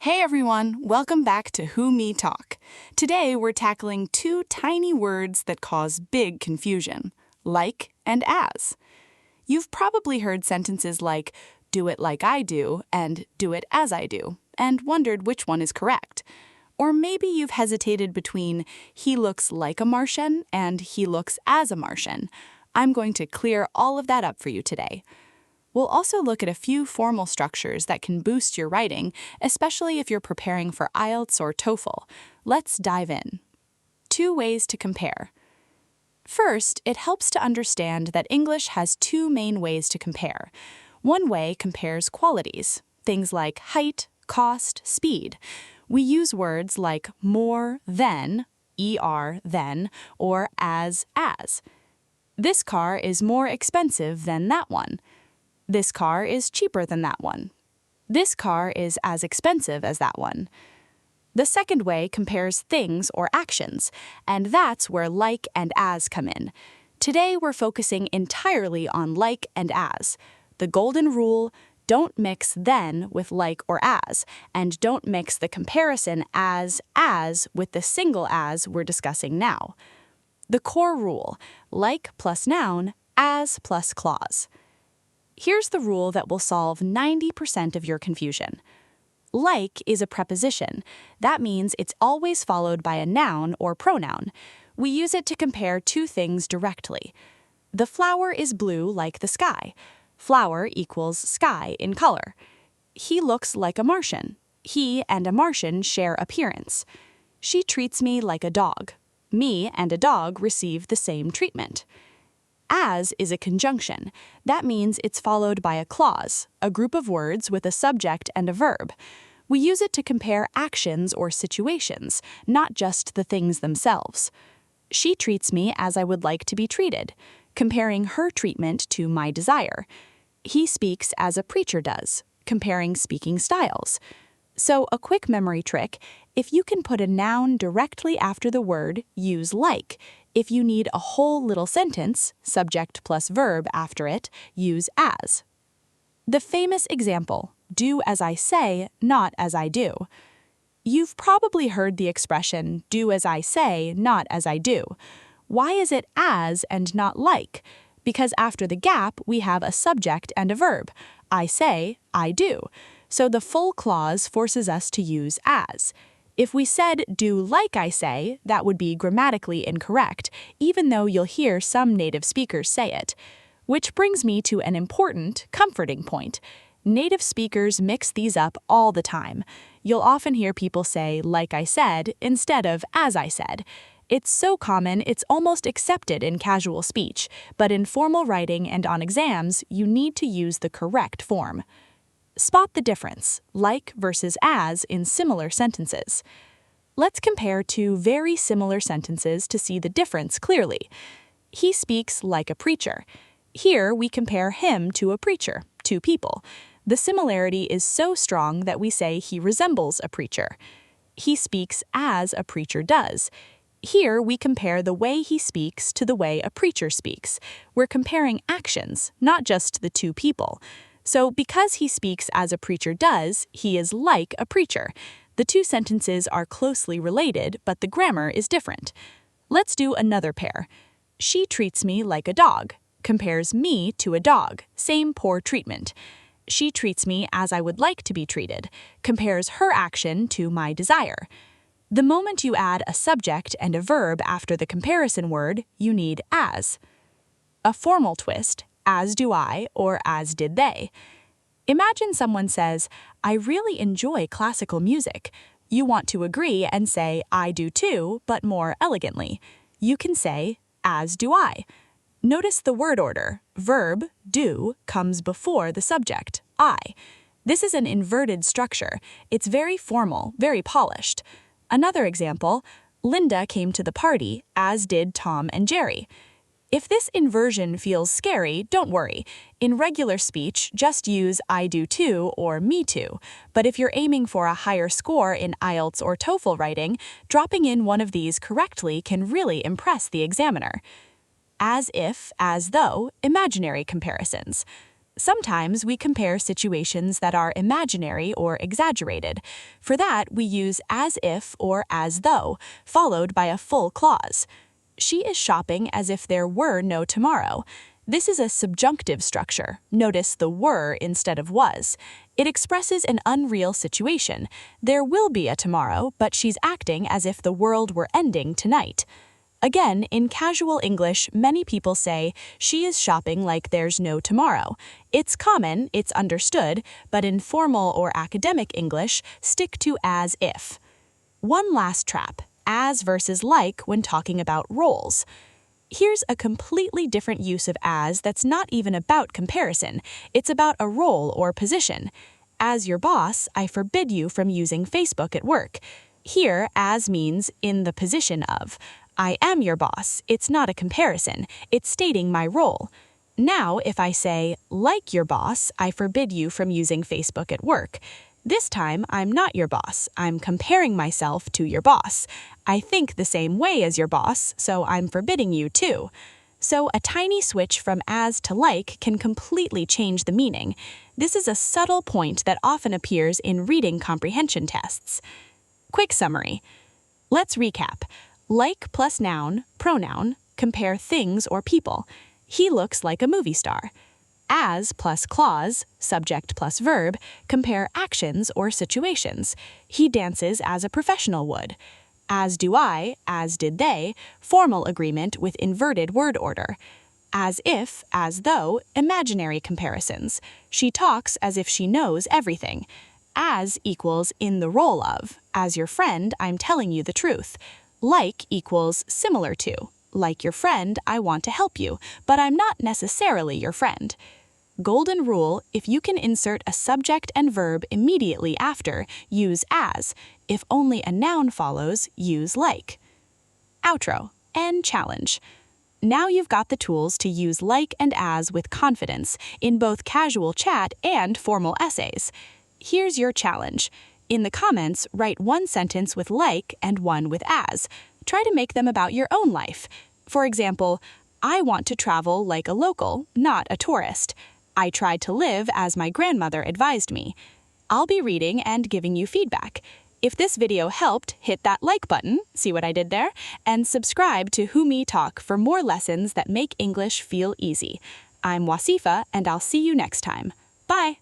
Hey everyone, welcome back to WhoMeTalk. Today we're tackling two tiny words that cause big confusion, like and as. You've probably heard sentences like, do it like I do, and do it as I do, and wondered which one is correct. Or maybe you've hesitated between he looks like a Martian and he looks as a Martian. I'm going to clear all of that up for you today. We'll also look at a few formal structures that can boost your writing, especially if you're preparing for IELTS or TOEFL. Let's dive in. 2 ways to compare. First, it helps to understand that English has 2 main ways to compare. One way compares qualities, things like height, cost, speed. We use words like more than, than, or as. This car is more expensive than that one. This car is cheaper than that one. This car is as expensive as that one. The second way compares things or actions, and that's where like and as come in. Today we're focusing entirely on like and as. The golden rule: don't mix then with like or as, and don't mix the comparison as with the single as we're discussing now. The core rule: like plus noun, as plus clause. Here's the rule that will solve 90% of your confusion. Like is a preposition. That means it's always followed by a noun or pronoun. We use it to compare 2 things directly. The flower is blue like the sky. Flower equals sky in color. He looks like a Martian. He and a Martian share appearance. She treats me like a dog. Me and a dog receive the same treatment. As is a conjunction. That means it's followed by a clause, a group of words with a subject and a verb. We use it to compare actions or situations, not just the things themselves. She treats me as I would like to be treated, comparing her treatment to my desire. He speaks as a preacher does, comparing speaking styles. So a quick memory trick: if you can put a noun directly after the word, use like. If you need a whole little sentence, subject plus verb after it, use as. The famous example: do as I say, not as I do. You've probably heard the expression, do as I say, not as I do. Why is it as and not like? Because after the gap, we have a subject and a verb. I say, I do. So the full clause forces us to use as. If we said do like I say, that would be grammatically incorrect, even though you'll hear some native speakers say it. Which brings me to an important, comforting point. Native speakers mix these up all the time. You'll often hear people say like I said instead of as I said. It's so common it's almost accepted in casual speech, but in formal writing and on exams, you need to use the correct form. Spot the difference, like versus as, in similar sentences. Let's compare 2 very similar sentences to see the difference clearly. He speaks like a preacher. Here we compare him to a preacher, 2 people. The similarity is so strong that we say he resembles a preacher. He speaks as a preacher does. Here we compare the way he speaks to the way a preacher speaks. We're comparing actions, not just the 2 people. So because he speaks as a preacher does, he is like a preacher. The 2 sentences are closely related, but the grammar is different. Let's do another pair. She treats me like a dog. Compares me to a dog. Same poor treatment. She treats me as I would like to be treated. Compares her action to my desire. The moment you add a subject and a verb after the comparison word, you need as. A formal twist: as do I, or as did they. Imagine someone says, I really enjoy classical music. You want to agree and say, I do too, but more elegantly. You can say, as do I. Notice the word order. Verb, do, comes before the subject, I. This is an inverted structure. It's very formal, very polished. Another example: Linda came to the party, as did Tom and Jerry. If this inversion feels scary, don't worry. In regular speech, just use I do too or me too. But if you're aiming for a higher score in IELTS or TOEFL writing, dropping in one of these correctly can really impress the examiner. As if, as though, imaginary comparisons. Sometimes we compare situations that are imaginary or exaggerated. For that, we use as if or as though, followed by a full clause. She is shopping as if there were no tomorrow. This is a subjunctive structure. Notice the were instead of was. It expresses an unreal situation. There will be a tomorrow, but she's acting as if the world were ending tonight. Again, in casual English, many people say, she is shopping like there's no tomorrow. It's common, it's understood, but in formal or academic English, stick to as if. One last trap, as versus like when talking about roles. Here's a completely different use of as that's not even about comparison. It's about a role or position. As your boss, I forbid you from using Facebook at work. Here, as means in the position of. I am your boss. It's not a comparison. It's stating my role. Now, if I say, like your boss, I forbid you from using Facebook at work. This time, I'm not your boss. I'm comparing myself to your boss. I think the same way as your boss, so I'm forbidding you too. So a tiny switch from as to like can completely change the meaning. This is a subtle point that often appears in reading comprehension tests. Quick summary. Let's recap. Like plus noun, pronoun, compare things or people. He looks like a movie star. As plus clause, subject plus verb, compare actions or situations. He dances as a professional would. As do I, as did they, formal agreement with inverted word order. As if, as though, imaginary comparisons. She talks as if she knows everything. As equals in the role of. As your friend, I'm telling you the truth. Like equals similar to. Like your friend, I want to help you, but I'm not necessarily your friend. Golden rule, if you can insert a subject and verb immediately after, use as. If only a noun follows, use like. Outro and challenge. Now you've got the tools to use like and as with confidence in both casual chat and formal essays. Here's your challenge. In the comments, write one sentence with like and one with as. Try to make them about your own life. For example, I want to travel like a local, not a tourist. I tried to live as my grandmother advised me. I'll be reading and giving you feedback. If this video helped, hit that like button, see what I did there, and subscribe to WhoMeTalk for more lessons that make English feel easy. I'm Wasifa, and I'll see you next time. Bye!